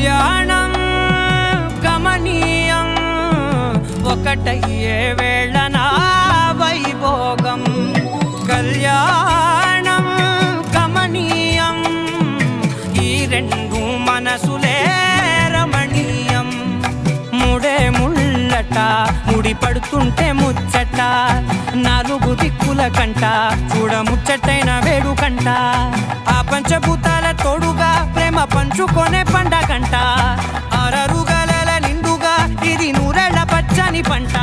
కళ్యాణం గమనీయం ఒకటయ్యే వేళ నా వైభోగం. కళ్యాణం గమనీయం ఈ రెండు మనసులే రమణీయం. ముడే ముళ్ళట ముడి పడుతుంటే ముచ్చట నాలుగు దిక్కుల కంట చూడ ముచ్చటైన వేడుకంట. ఆ పంచభూతాల తోడుగా ప్రేమ పంచుకొనే పండగంట. 6 గలల నిండుగా ఇది 100 ఏళ్ల పచ్చని పంట.